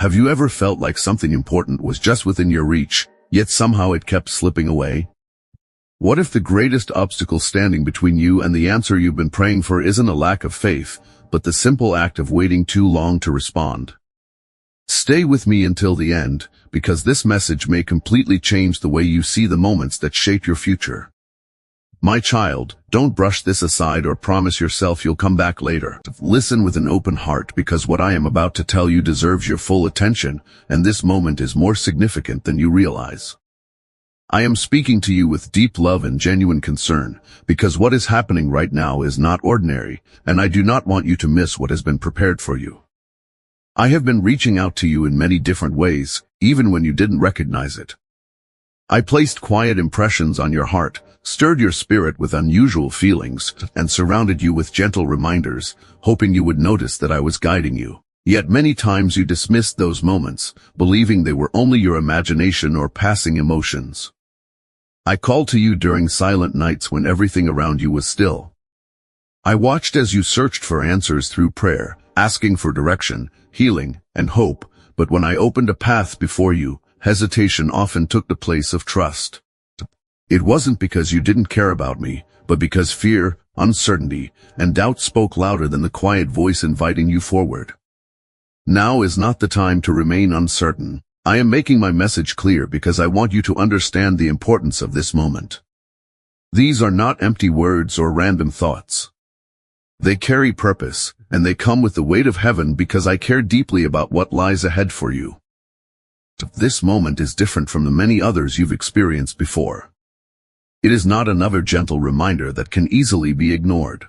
Have you ever felt like something important was just within your reach, yet somehow it kept slipping away? What if the greatest obstacle standing between you and the answer you've been praying for isn't a lack of faith, but the simple act of waiting too long to respond? Stay with me until the end, because this message may completely change the way you see the moments that shape your future. My child, don't brush this aside or promise yourself you'll come back later. Listen with an open heart, because what I am about to tell you deserves your full attention, and this moment is more significant than you realize. I am speaking to you with deep love and genuine concern, because what is happening right now is not ordinary, and I do not want you to miss what has been prepared for you. I have been reaching out to you in many different ways, even when you didn't recognize it. I placed quiet impressions on your heart, stirred your spirit with unusual feelings, and surrounded you with gentle reminders, hoping you would notice that I was guiding you. Yet many times you dismissed those moments, believing they were only your imagination or passing emotions. I called to you during silent nights when everything around you was still. I watched as you searched for answers through prayer, asking for direction, healing, and hope, but when I opened a path before you, hesitation often took the place of trust. It wasn't because you didn't care about me, but because fear, uncertainty, and doubt spoke louder than the quiet voice inviting you forward. Now is not the time to remain uncertain. I am making my message clear because I want you to understand the importance of this moment. These are not empty words or random thoughts. They carry purpose, and they come with the weight of heaven because I care deeply about what lies ahead for you. This moment is different from the many others you've experienced before. It is not another gentle reminder that can easily be ignored.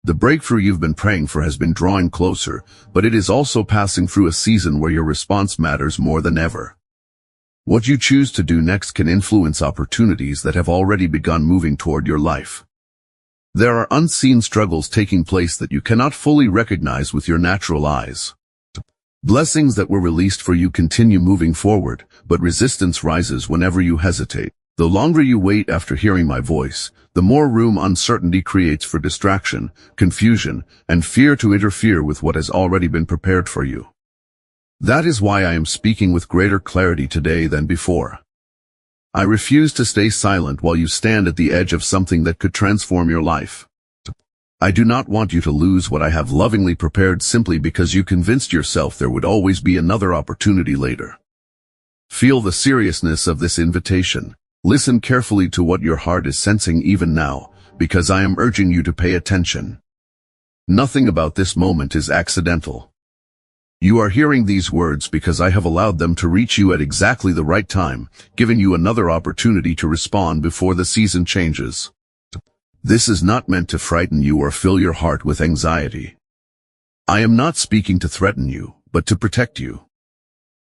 The breakthrough you've been praying for has been drawing closer, but it is also passing through a season where your response matters more than ever. What you choose to do next can influence opportunities that have already begun moving toward your life. There are unseen struggles taking place that you cannot fully recognize with your natural eyes. Blessings that were released for you continue moving forward, but resistance rises whenever you hesitate. The longer you wait after hearing my voice, the more room uncertainty creates for distraction, confusion, and fear to interfere with what has already been prepared for you. That is why I am speaking with greater clarity today than before. I refuse to stay silent while you stand at the edge of something that could transform your life. I do not want you to lose what I have lovingly prepared simply because you convinced yourself there would always be another opportunity later. Feel the seriousness of this invitation. Listen carefully to what your heart is sensing even now, because I am urging you to pay attention. Nothing about this moment is accidental. You are hearing these words because I have allowed them to reach you at exactly the right time, giving you another opportunity to respond before the season changes. This is not meant to frighten you or fill your heart with anxiety. I am not speaking to threaten you, but to protect you.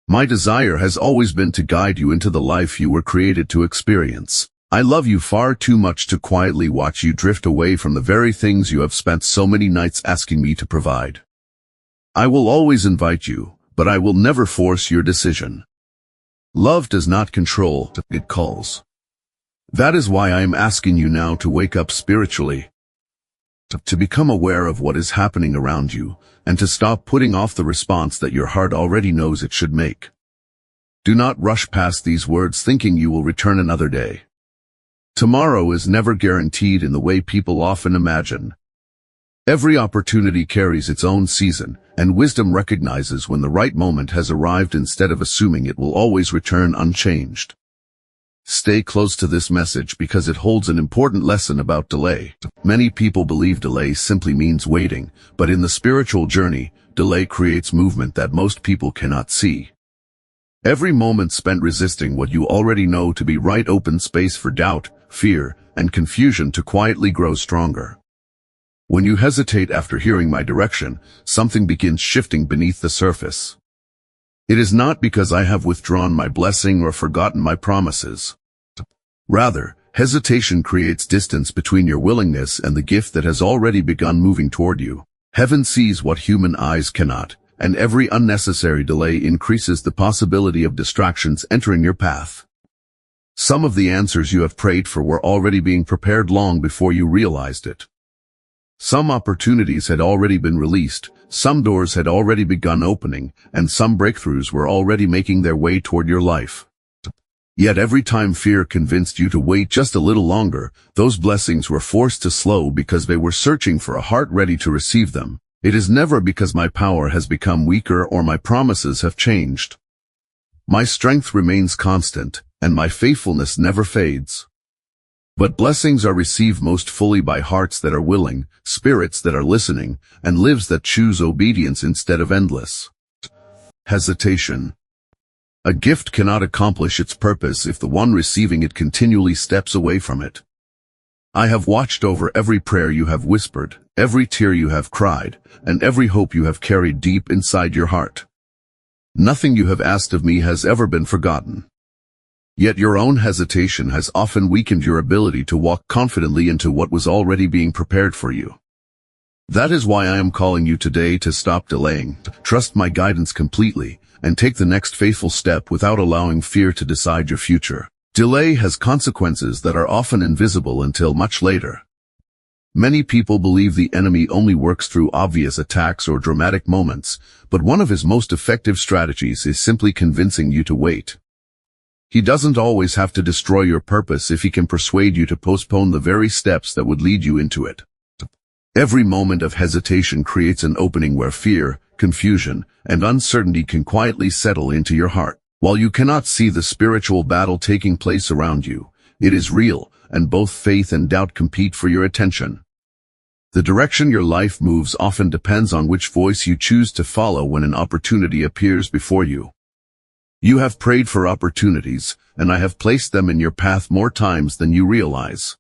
My desire has always been to guide you into the life you were created to experience. I love you far too much to quietly watch you drift away from the very things you have spent so many nights asking me to provide. I will always invite you, but I will never force your decision. Love does not control, it calls. That is why I am asking you now to wake up spiritually, to become aware of what is happening around you, and to stop putting off the response that your heart already knows it should make. Do not rush past these words thinking you will return another day. Tomorrow is never guaranteed in the way people often imagine. Every opportunity carries its own season, and wisdom recognizes when the right moment has arrived instead of assuming it will always return unchanged. Stay close to this message because it holds an important lesson about delay. Many people believe delay simply means waiting, but in the spiritual journey, delay creates movement that most people cannot see. Every moment spent resisting what you already know to be right opens space for doubt, fear, and confusion to quietly grow stronger. When you hesitate after hearing my direction, something begins shifting beneath the surface. It is not because I have withdrawn my blessing or forgotten my promises. Rather, hesitation creates distance between your willingness and the gift that has already begun moving toward you. Heaven sees what human eyes cannot, and every unnecessary delay increases the possibility of distractions entering your path. Some of the answers you have prayed for were already being prepared long before you realized it. Some opportunities had already been released, some doors had already begun opening, and some breakthroughs were already making their way toward your life. Yet every time fear convinced you to wait just a little longer, those blessings were forced to slow because they were searching for a heart ready to receive them. It is never because my power has become weaker or my promises have changed. My strength remains constant, and my faithfulness never fades. But blessings are received most fully by hearts that are willing, spirits that are listening, and lives that choose obedience instead of endless hesitation. A gift cannot accomplish its purpose if the one receiving it continually steps away from it. I have watched over every prayer you have whispered, every tear you have cried, and every hope you have carried deep inside your heart. Nothing you have asked of me has ever been forgotten. Yet your own hesitation has often weakened your ability to walk confidently into what was already being prepared for you. That is why I am calling you today to stop delaying, trust my guidance completely, and take the next faithful step without allowing fear to decide your future. Delay has consequences that are often invisible until much later. Many people believe the enemy only works through obvious attacks or dramatic moments, but one of his most effective strategies is simply convincing you to wait. He doesn't always have to destroy your purpose if he can persuade you to postpone the very steps that would lead you into it. Every moment of hesitation creates an opening where fear, confusion, and uncertainty can quietly settle into your heart. While you cannot see the spiritual battle taking place around you, it is real, and both faith and doubt compete for your attention. The direction your life moves often depends on which voice you choose to follow when an opportunity appears before you. You have prayed for opportunities, and I have placed them in your path more times than you realize.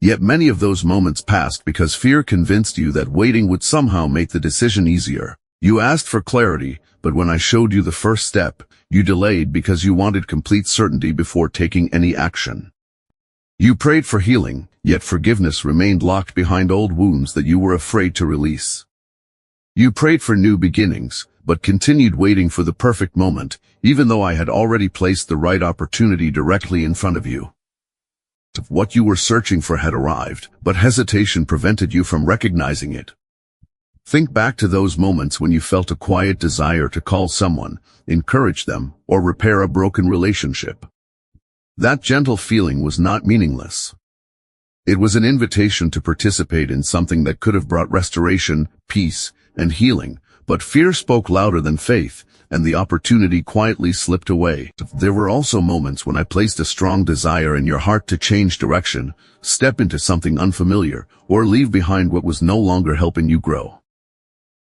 Yet many of those moments passed because fear convinced you that waiting would somehow make the decision easier. You asked for clarity, but when I showed you the first step, you delayed because you wanted complete certainty before taking any action. You prayed for healing, yet forgiveness remained locked behind old wounds that you were afraid to release. You prayed for new beginnings, but continued waiting for the perfect moment, even though I had already placed the right opportunity directly in front of you. What you were searching for had arrived, but hesitation prevented you from recognizing it. Think back to those moments when you felt a quiet desire to call someone, encourage them, or repair a broken relationship. That gentle feeling was not meaningless. It was an invitation to participate in something that could have brought restoration, peace, and healing, but fear spoke louder than faith, and the opportunity quietly slipped away. There were also moments when I placed a strong desire in your heart to change direction, step into something unfamiliar, or leave behind what was no longer helping you grow.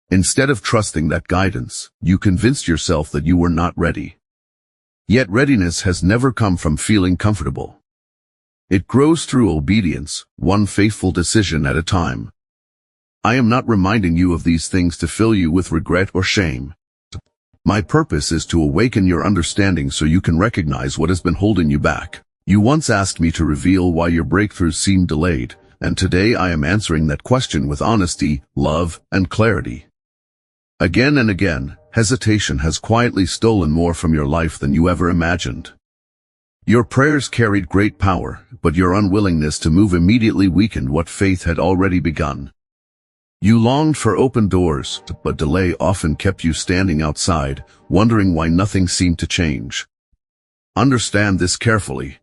Instead of trusting that guidance, you convinced yourself that you were not ready. Yet readiness has never come from feeling comfortable. It grows through obedience, one faithful decision at a time. I am not reminding you of these things to fill you with regret or shame. My purpose is to awaken your understanding so you can recognize what has been holding you back. You once asked me to reveal why your breakthroughs seemed delayed, and today I am answering that question with honesty, love, and clarity. Again and again, hesitation has quietly stolen more from your life than you ever imagined. Your prayers carried great power, but your unwillingness to move immediately weakened what faith had already begun. You longed for open doors, but delay often kept you standing outside, wondering why nothing seemed to change. Understand this carefully.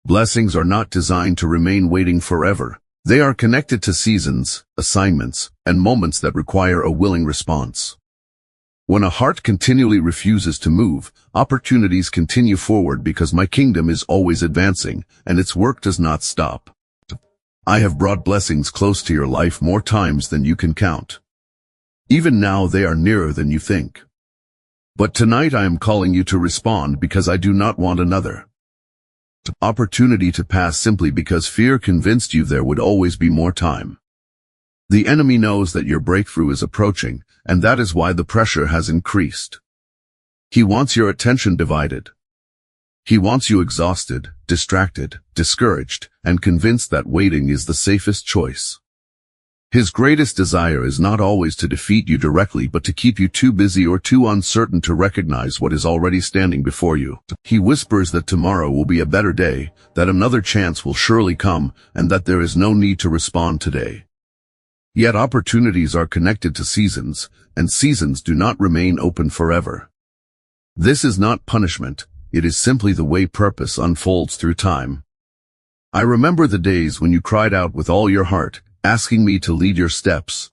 Blessings are not designed to remain waiting forever. They are connected to seasons, assignments, and moments that require a willing response. When a heart continually refuses to move, opportunities continue forward because my kingdom is always advancing, and its work does not stop. I have brought blessings close to your life more times than you can count. Even now they are nearer than you think. But tonight I am calling you to respond because I do not want another opportunity to pass simply because fear convinced you there would always be more time. The enemy knows that your breakthrough is approaching, and that is why the pressure has increased. He wants your attention divided. He wants you exhausted, distracted, discouraged, and convinced that waiting is the safest choice. His greatest desire is not always to defeat you directly but to keep you too busy or too uncertain to recognize what is already standing before you. He whispers that tomorrow will be a better day, that another chance will surely come, and that there is no need to respond today. Yet opportunities are connected to seasons, and seasons do not remain open forever. This is not punishment, it is simply the way purpose unfolds through time. I remember the days when you cried out with all your heart, asking me to lead your steps.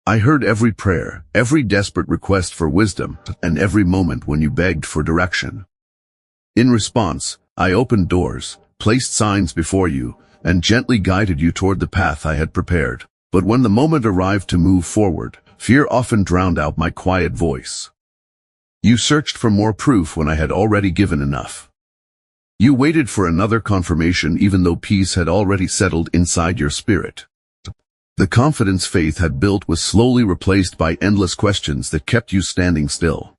I heard every prayer, every desperate request for wisdom, and every moment when you begged for direction. In response, I opened doors, placed signs before you, and gently guided you toward the path I had prepared. But when the moment arrived to move forward, fear often drowned out my quiet voice. You searched for more proof when I had already given enough. You waited for another confirmation even though peace had already settled inside your spirit. The confidence faith had built was slowly replaced by endless questions that kept you standing still.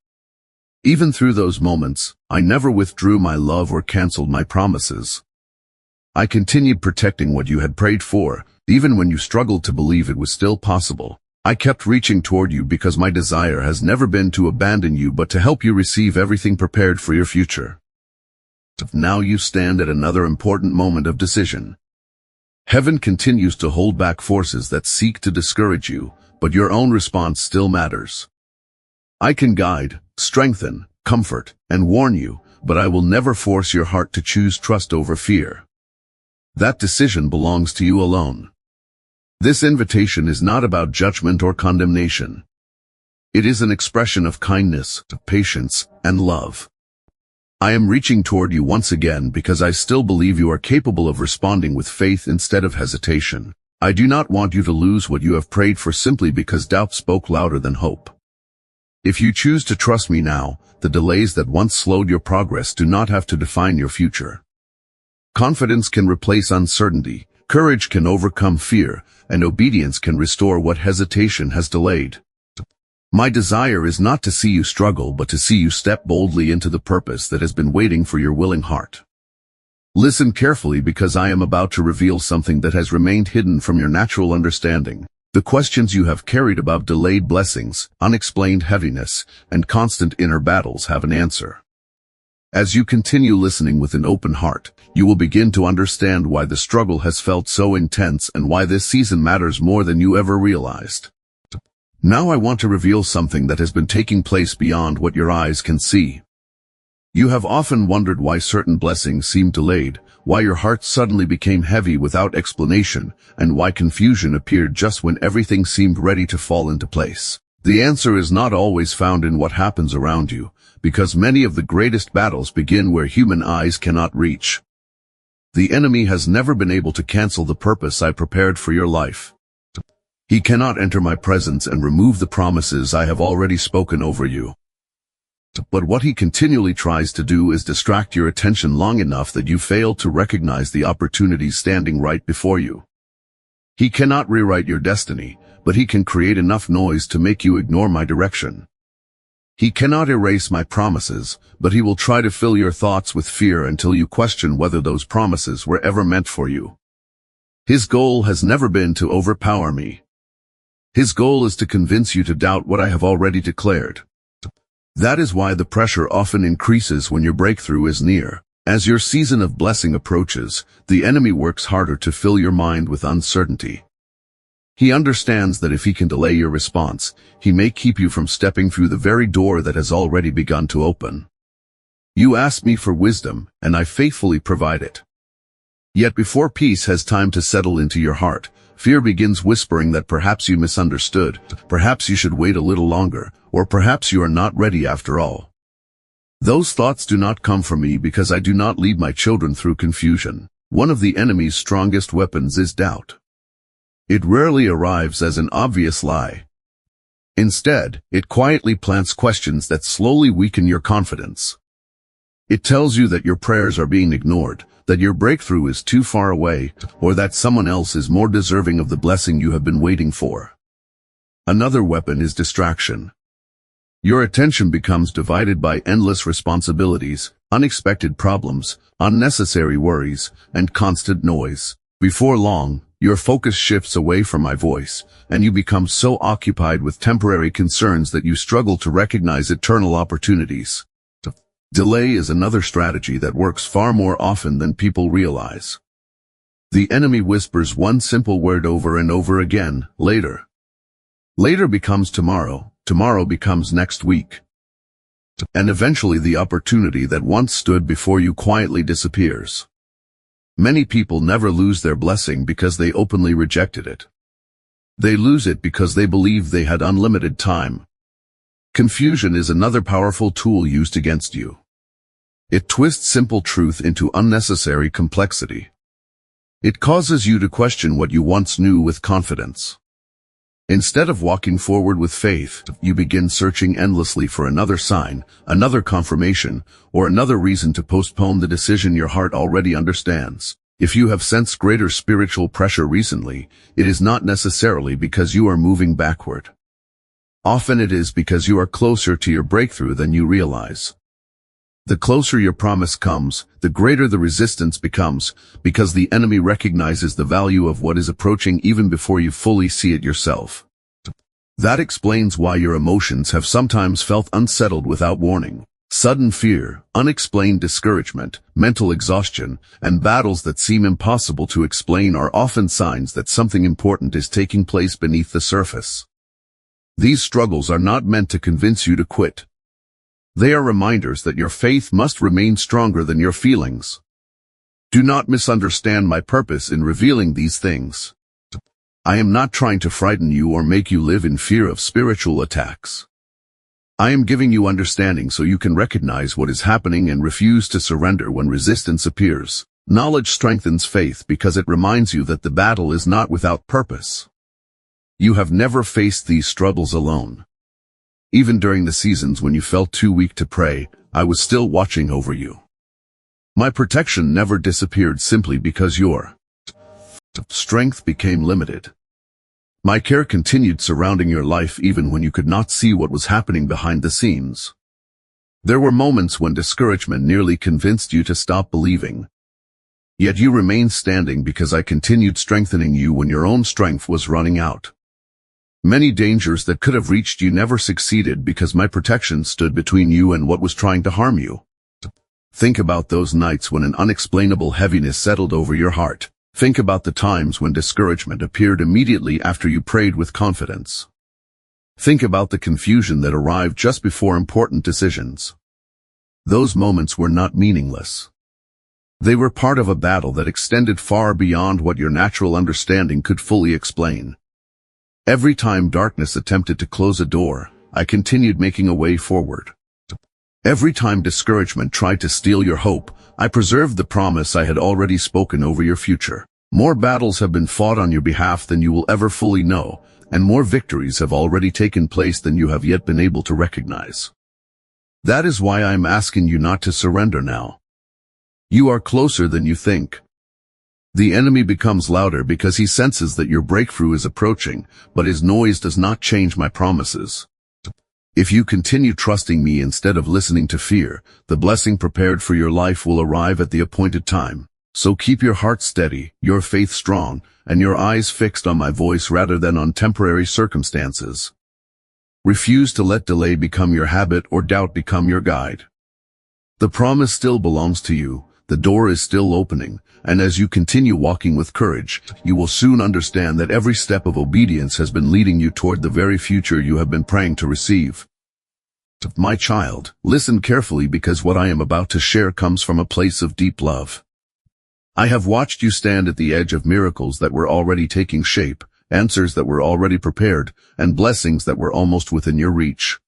Even through those moments, I never withdrew my love or canceled my promises. I continued protecting what you had prayed for, even when you struggled to believe it was still possible. I kept reaching toward you because my desire has never been to abandon you but to help you receive everything prepared for your future. Now you stand at another important moment of decision. Heaven continues to hold back forces that seek to discourage you, but your own response still matters. I can guide, strengthen, comfort, and warn you, but I will never force your heart to choose trust over fear. That decision belongs to you alone. This invitation is not about judgment or condemnation. It is an expression of kindness, patience, and love. I am reaching toward you once again because I still believe you are capable of responding with faith instead of hesitation. I do not want you to lose what you have prayed for simply because doubt spoke louder than hope. If you choose to trust me now, the delays that once slowed your progress do not have to define your future. Confidence can replace uncertainty, courage can overcome fear, and obedience can restore what hesitation has delayed. My desire is not to see you struggle but to see you step boldly into the purpose that has been waiting for your willing heart. Listen carefully because I am about to reveal something that has remained hidden from your natural understanding. The questions you have carried about delayed blessings, unexplained heaviness, and constant inner battles have an answer. As you continue listening with an open heart, you will begin to understand why the struggle has felt so intense and why this season matters more than you ever realized. Now I want to reveal something that has been taking place beyond what your eyes can see. You have often wondered why certain blessings seem delayed, why your heart suddenly became heavy without explanation, and why confusion appeared just when everything seemed ready to fall into place. The answer is not always found in what happens around you, because many of the greatest battles begin where human eyes cannot reach. The enemy has never been able to cancel the purpose I prepared for your life. He cannot enter my presence and remove the promises I have already spoken over you. But what he continually tries to do is distract your attention long enough that you fail to recognize the opportunities standing right before you. He cannot rewrite your destiny, but he can create enough noise to make you ignore my direction. He cannot erase my promises, but he will try to fill your thoughts with fear until you question whether those promises were ever meant for you. His goal has never been to overpower me. His goal is to convince you to doubt what I have already declared. That is why the pressure often increases when your breakthrough is near. As your season of blessing approaches, the enemy works harder to fill your mind with uncertainty. He understands that if he can delay your response, he may keep you from stepping through the very door that has already begun to open. You ask me for wisdom, and I faithfully provide it. Yet before peace has time to settle into your heart, fear begins whispering that perhaps you misunderstood, perhaps you should wait a little longer, or perhaps you are not ready after all. Those thoughts do not come from me because I do not lead my children through confusion. One of the enemy's strongest weapons is doubt. It rarely arrives as an obvious lie. Instead, it quietly plants questions that slowly weaken your confidence. It tells you that your prayers are being ignored, that your breakthrough is too far away, or that someone else is more deserving of the blessing you have been waiting for. Another weapon is distraction. Your attention becomes divided by endless responsibilities, unexpected problems, unnecessary worries, and constant noise. Before long, your focus shifts away from my voice, and you become so occupied with temporary concerns that you struggle to recognize eternal opportunities. Delay is another strategy that works far more often than people realize. The enemy whispers one simple word over and over again, later. Later becomes tomorrow, tomorrow becomes next week. And eventually the opportunity that once stood before you quietly disappears. Many people never lose their blessing because they openly rejected it. They lose it because they believe they had unlimited time. Confusion is another powerful tool used against you. It twists simple truth into unnecessary complexity. It causes you to question what you once knew with confidence. Instead of walking forward with faith, you begin searching endlessly for another sign, another confirmation, or another reason to postpone the decision your heart already understands. If you have sensed greater spiritual pressure recently, it is not necessarily because you are moving backward. Often it is because you are closer to your breakthrough than you realize. The closer your promise comes, the greater the resistance becomes, because the enemy recognizes the value of what is approaching even before you fully see it yourself. That explains why your emotions have sometimes felt unsettled without warning. Sudden fear, unexplained discouragement, mental exhaustion, and battles that seem impossible to explain are often signs that something important is taking place beneath the surface. These struggles are not meant to convince you to quit. They are reminders that your faith must remain stronger than your feelings. Do not misunderstand my purpose in revealing these things. I am not trying to frighten you or make you live in fear of spiritual attacks. I am giving you understanding so you can recognize what is happening and refuse to surrender when resistance appears. Knowledge strengthens faith because it reminds you that the battle is not without purpose. You have never faced these struggles alone. Even during the seasons when you felt too weak to pray, I was still watching over you. My protection never disappeared simply because your strength became limited. My care continued surrounding your life even when you could not see what was happening behind the scenes. There were moments when discouragement nearly convinced you to stop believing. Yet you remained standing because I continued strengthening you when your own strength was running out. Many dangers that could have reached you never succeeded because my protection stood between you and what was trying to harm you. Think about those nights when an unexplainable heaviness settled over your heart. Think about the times when discouragement appeared immediately after you prayed with confidence. Think about the confusion that arrived just before important decisions. Those moments were not meaningless. They were part of a battle that extended far beyond what your natural understanding could fully explain. Every time darkness attempted to close a door, I continued making a way forward. Every time discouragement tried to steal your hope, I preserved the promise I had already spoken over your future. More battles have been fought on your behalf than you will ever fully know, and more victories have already taken place than you have yet been able to recognize. That is why I am asking you not to surrender now. You are closer than you think. The enemy becomes louder because he senses that your breakthrough is approaching, but his noise does not change my promises. If you continue trusting me instead of listening to fear, the blessing prepared for your life will arrive at the appointed time. So keep your heart steady, your faith strong, and your eyes fixed on my voice rather than on temporary circumstances. Refuse to let delay become your habit or doubt become your guide. The promise still belongs to you. The door is still opening, and as you continue walking with courage, you will soon understand that every step of obedience has been leading you toward the very future you have been praying to receive. My child, listen carefully because what I am about to share comes from a place of deep love. I have watched you stand at the edge of miracles that were already taking shape, answers that were already prepared, and blessings that were almost within your reach.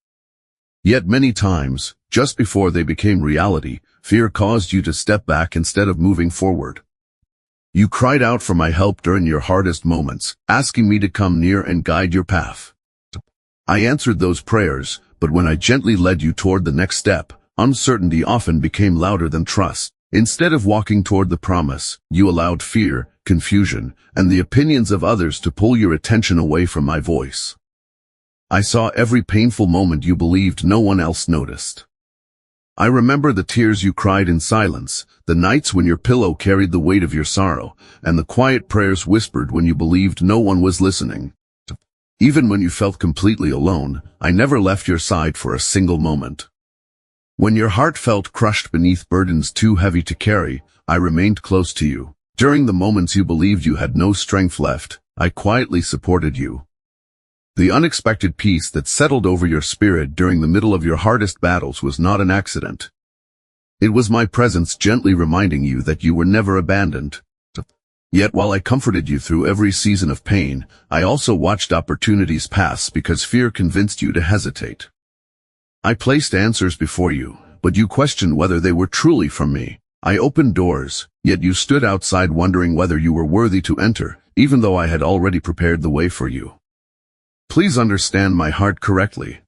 Yet many times, just before they became reality, fear caused you to step back instead of moving forward. You cried out for my help during your hardest moments, asking me to come near and guide your path. I answered those prayers, but when I gently led you toward the next step, uncertainty often became louder than trust. Instead of walking toward the promise, you allowed fear, confusion, and the opinions of others to pull your attention away from my voice. I saw every painful moment you believed no one else noticed. I remember the tears you cried in silence, the nights when your pillow carried the weight of your sorrow, and the quiet prayers whispered when you believed no one was listening. Even when you felt completely alone, I never left your side for a single moment. When your heart felt crushed beneath burdens too heavy to carry, I remained close to you. During the moments you believed you had no strength left, I quietly supported you. The unexpected peace that settled over your spirit during the middle of your hardest battles was not an accident. It was my presence gently reminding you that you were never abandoned. Yet while I comforted you through every season of pain, I also watched opportunities pass because fear convinced you to hesitate. I placed answers before you, but you questioned whether they were truly from me. I opened doors, yet you stood outside wondering whether you were worthy to enter, even though I had already prepared the way for you. Please understand my heart correctly.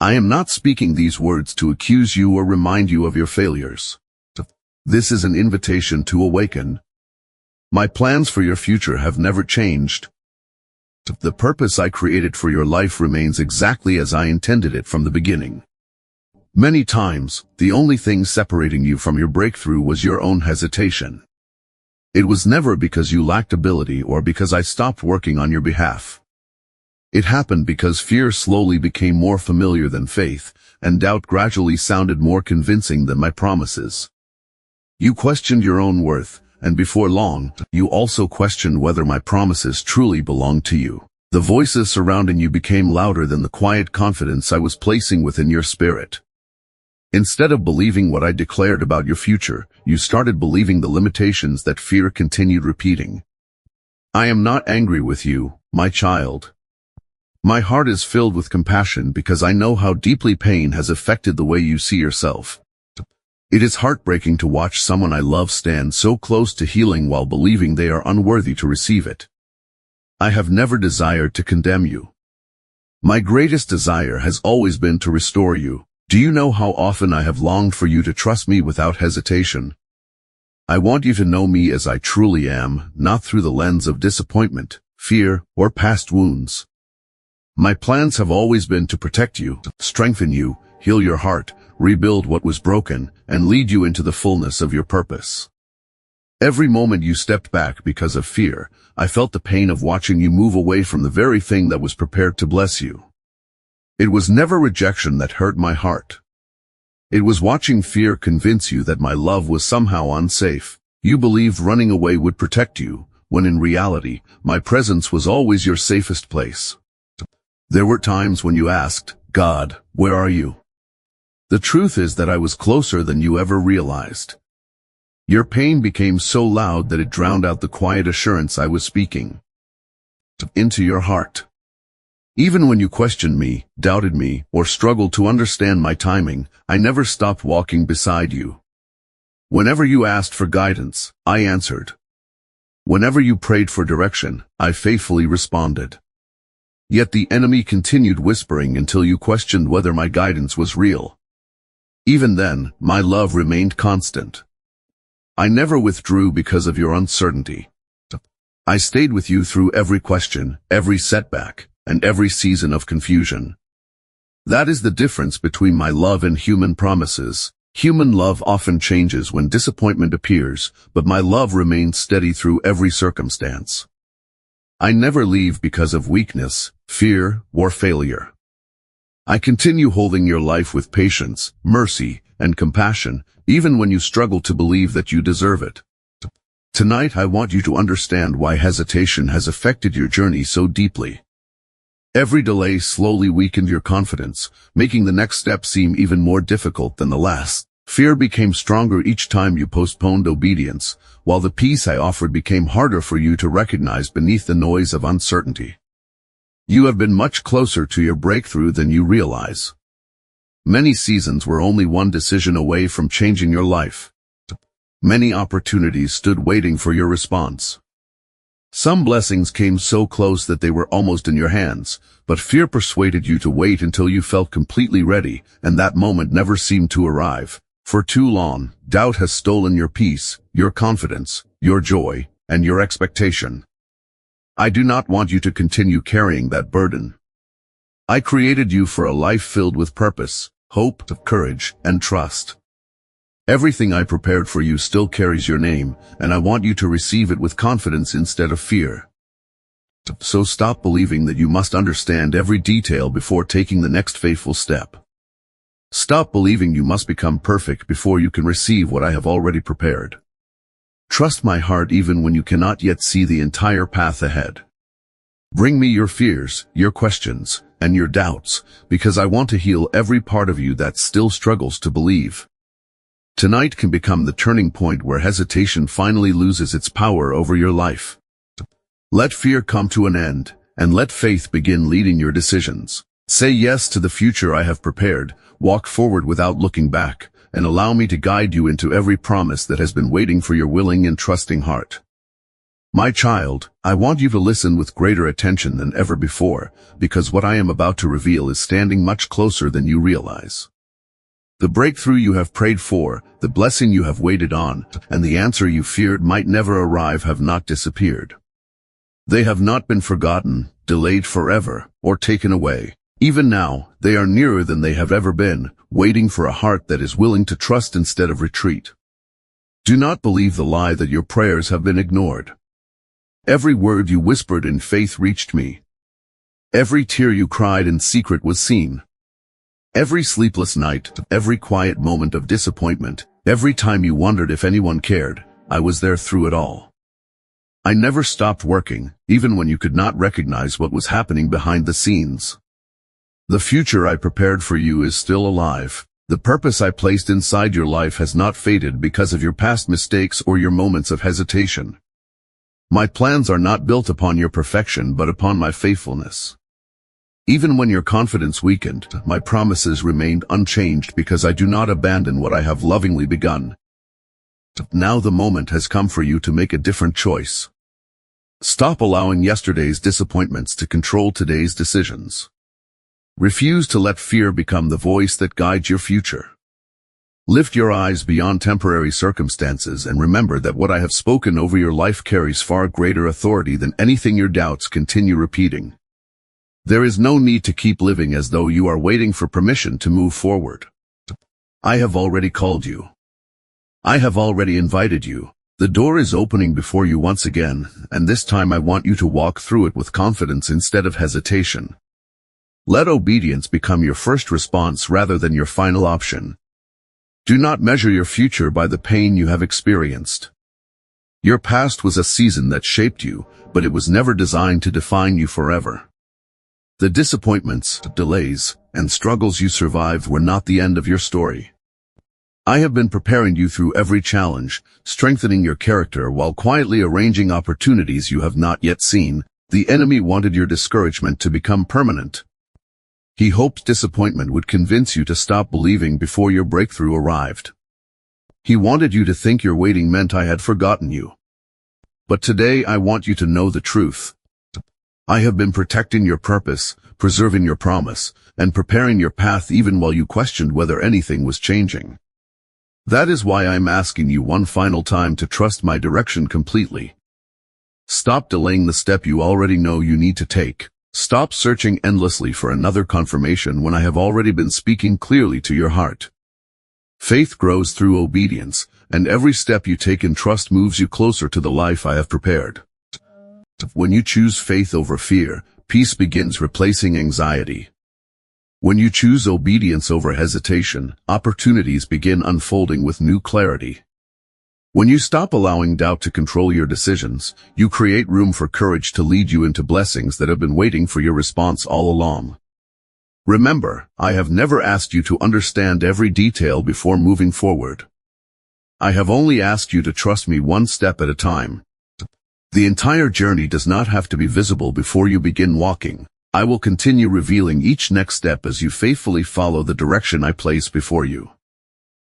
I am not speaking these words to accuse you or remind you of your failures. This is an invitation to awaken. My plans for your future have never changed. The purpose I created for your life remains exactly as I intended it from the beginning. Many times, the only thing separating you from your breakthrough was your own hesitation. It was never because you lacked ability or because I stopped working on your behalf. It happened because fear slowly became more familiar than faith, and doubt gradually sounded more convincing than my promises. You questioned your own worth, and before long, you also questioned whether my promises truly belonged to you. The voices surrounding you became louder than the quiet confidence I was placing within your spirit. Instead of believing what I declared about your future, you started believing the limitations that fear continued repeating. I am not angry with you, my child. My heart is filled with compassion because I know how deeply pain has affected the way you see yourself. It is heartbreaking to watch someone I love stand so close to healing while believing they are unworthy to receive it. I have never desired to condemn you. My greatest desire has always been to restore you. Do you know how often I have longed for you to trust me without hesitation? I want you to know me as I truly am, not through the lens of disappointment, fear, or past wounds. My plans have always been to protect you, strengthen you, heal your heart, rebuild what was broken, and lead you into the fullness of your purpose. Every moment you stepped back because of fear, I felt the pain of watching you move away from the very thing that was prepared to bless you. It was never rejection that hurt my heart. It was watching fear convince you that my love was somehow unsafe. You believed running away would protect you, when in reality, my presence was always your safest place. There were times when you asked, God, where are you? The truth is that I was closer than you ever realized. Your pain became so loud that it drowned out the quiet assurance I was speaking into your heart. Even when you questioned me, doubted me, or struggled to understand my timing, I never stopped walking beside you. Whenever you asked for guidance, I answered. Whenever you prayed for direction, I faithfully responded. Yet the enemy continued whispering until you questioned whether my guidance was real. Even then, my love remained constant. I never withdrew because of your uncertainty. I stayed with you through every question, every setback, and every season of confusion. That is the difference between my love and human promises. Human love often changes when disappointment appears, but my love remains steady through every circumstance. I never leave because of weakness, fear, or failure. I continue holding your life with patience, mercy, and compassion, even when you struggle to believe that you deserve it. Tonight I want you to understand why hesitation has affected your journey so deeply. Every delay slowly weakened your confidence, making the next step seem even more difficult than the last. Fear became stronger each time you postponed obedience, while the peace I offered became harder for you to recognize beneath the noise of uncertainty. You have been much closer to your breakthrough than you realize. Many seasons were only one decision away from changing your life. Many opportunities stood waiting for your response. Some blessings came so close that they were almost in your hands, but fear persuaded you to wait until you felt completely ready, and that moment never seemed to arrive. For too long, doubt has stolen your peace, your confidence, your joy, and your expectation. I do not want you to continue carrying that burden. I created you for a life filled with purpose, hope, courage, and trust. Everything I prepared for you still carries your name, and I want you to receive it with confidence instead of fear. So stop believing that you must understand every detail before taking the next faithful step. Stop believing you must become perfect before you can receive what I have already prepared. Trust my heart even when you cannot yet see the entire path ahead. Bring me your fears, your questions, and your doubts, because I want to heal every part of you that still struggles to believe. Tonight can become the turning point where hesitation finally loses its power over your life. Let fear come to an end, and let faith begin leading your decisions. Say yes to the future I have prepared, walk forward without looking back, and allow me to guide you into every promise that has been waiting for your willing and trusting heart. My child, I want you to listen with greater attention than ever before, because what I am about to reveal is standing much closer than you realize. The breakthrough you have prayed for, the blessing you have waited on, and the answer you feared might never arrive have not disappeared. They have not been forgotten, delayed forever, or taken away. Even now, they are nearer than they have ever been, waiting for a heart that is willing to trust instead of retreat. Do not believe the lie that your prayers have been ignored. Every word you whispered in faith reached me. Every tear you cried in secret was seen. Every sleepless night, every quiet moment of disappointment, every time you wondered if anyone cared, I was there through it all. I never stopped working, even when you could not recognize what was happening behind the scenes. The future I prepared for you is still alive. The purpose I placed inside your life has not faded because of your past mistakes or your moments of hesitation. My plans are not built upon your perfection but upon my faithfulness. Even when your confidence weakened, my promises remained unchanged because I do not abandon what I have lovingly begun. Now the moment has come for you to make a different choice. Stop allowing yesterday's disappointments to control today's decisions. Refuse to let fear become the voice that guides your future. Lift your eyes beyond temporary circumstances and remember that what I have spoken over your life carries far greater authority than anything your doubts continue repeating. There is no need to keep living as though you are waiting for permission to move forward. I have already called you. I have already invited you. The door is opening before you once again, and this time I want you to walk through it with confidence instead of hesitation. Let obedience become your first response rather than your final option. Do not measure your future by the pain you have experienced. Your past was a season that shaped you, but it was never designed to define you forever. The disappointments, delays, and struggles you survived were not the end of your story. I have been preparing you through every challenge, strengthening your character while quietly arranging opportunities you have not yet seen. The enemy wanted your discouragement to become permanent. He hoped disappointment would convince you to stop believing before your breakthrough arrived. He wanted you to think your waiting meant I had forgotten you. But today I want you to know the truth. I have been protecting your purpose, preserving your promise, and preparing your path even while you questioned whether anything was changing. That is why I'm asking you one final time to trust my direction completely. Stop delaying the step you already know you need to take. Stop searching endlessly for another confirmation when I have already been speaking clearly to your heart. Faith grows through obedience, and every step you take in trust moves you closer to the life I have prepared. When you choose faith over fear, peace begins replacing anxiety. When you choose obedience over hesitation, opportunities begin unfolding with new clarity. When you stop allowing doubt to control your decisions, you create room for courage to lead you into blessings that have been waiting for your response all along. Remember, I have never asked you to understand every detail before moving forward. I have only asked you to trust me one step at a time. The entire journey does not have to be visible before you begin walking. I will continue revealing each next step as you faithfully follow the direction I place before you.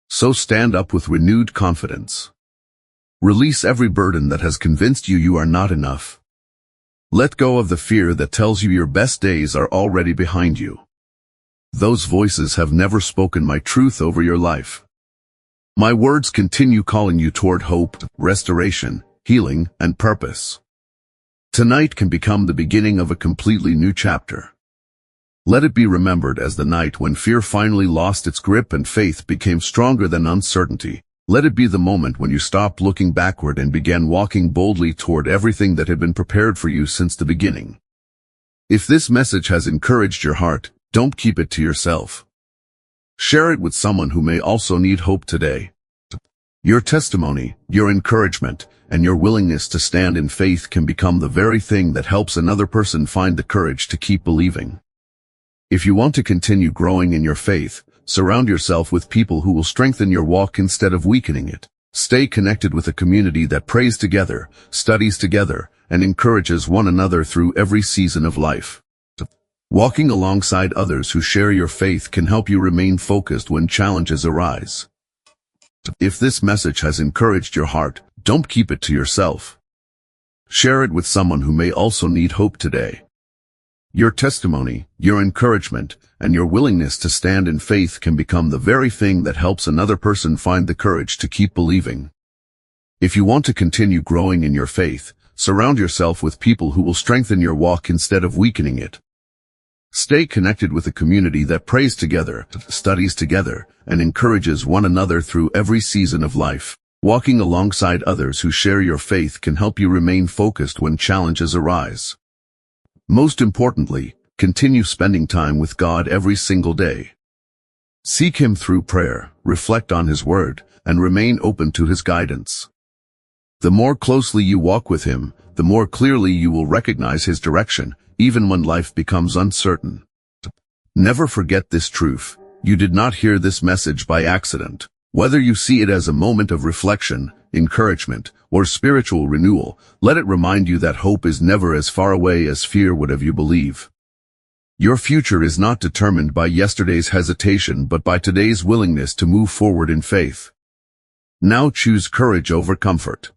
So stand up with renewed confidence. Release every burden that has convinced you you are not enough. Let go of the fear that tells you your best days are already behind you. Those voices have never spoken my truth over your life. My words continue calling you toward hope, restoration, healing, and purpose. Tonight can become the beginning of a completely new chapter. Let it be remembered as the night when fear finally lost its grip and faith became stronger than uncertainty. Let it be the moment when you stopped looking backward and began walking boldly toward everything that had been prepared for you since the beginning. If this message has encouraged your heart, don't keep it to yourself. Share it with someone who may also need hope today. Your testimony, your encouragement, and your willingness to stand in faith can become the very thing that helps another person find the courage to keep believing. If you want to continue growing in your faith, surround yourself with people who will strengthen your walk instead of weakening it. Stay connected with a community that prays together, studies together, and encourages one another through every season of life. Walking alongside others who share your faith can help you remain focused when challenges arise. If this message has encouraged your heart, don't keep it to yourself. Share it with someone who may also need hope today. Your testimony, your encouragement, and your willingness to stand in faith can become the very thing that helps another person find the courage to keep believing. If you want to continue growing in your faith, surround yourself with people who will strengthen your walk instead of weakening it. Stay connected with a community that prays together, studies together, and encourages one another through every season of life. Walking alongside others who share your faith can help you remain focused when challenges arise. Most importantly, continue spending time with God every single day. Seek Him through prayer, reflect on His Word, and remain open to His guidance. The more closely you walk with Him, the more clearly you will recognize His direction, even when life becomes uncertain. Never forget this truth: you did not hear this message by accident. Whether you see it as a moment of reflection, encouragement, or spiritual renewal, let it remind you that hope is never as far away as fear would have you believe. Your future is not determined by yesterday's hesitation but by today's willingness to move forward in faith. Now choose courage over comfort.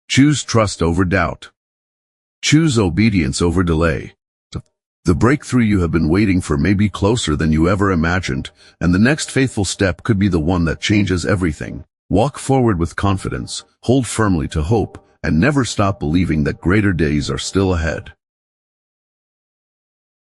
Choose trust over doubt. Choose obedience over delay. The breakthrough you have been waiting for may be closer than you ever imagined, and the next faithful step could be the one that changes everything. Walk forward with confidence, hold firmly to hope, and never stop believing that greater days are still ahead.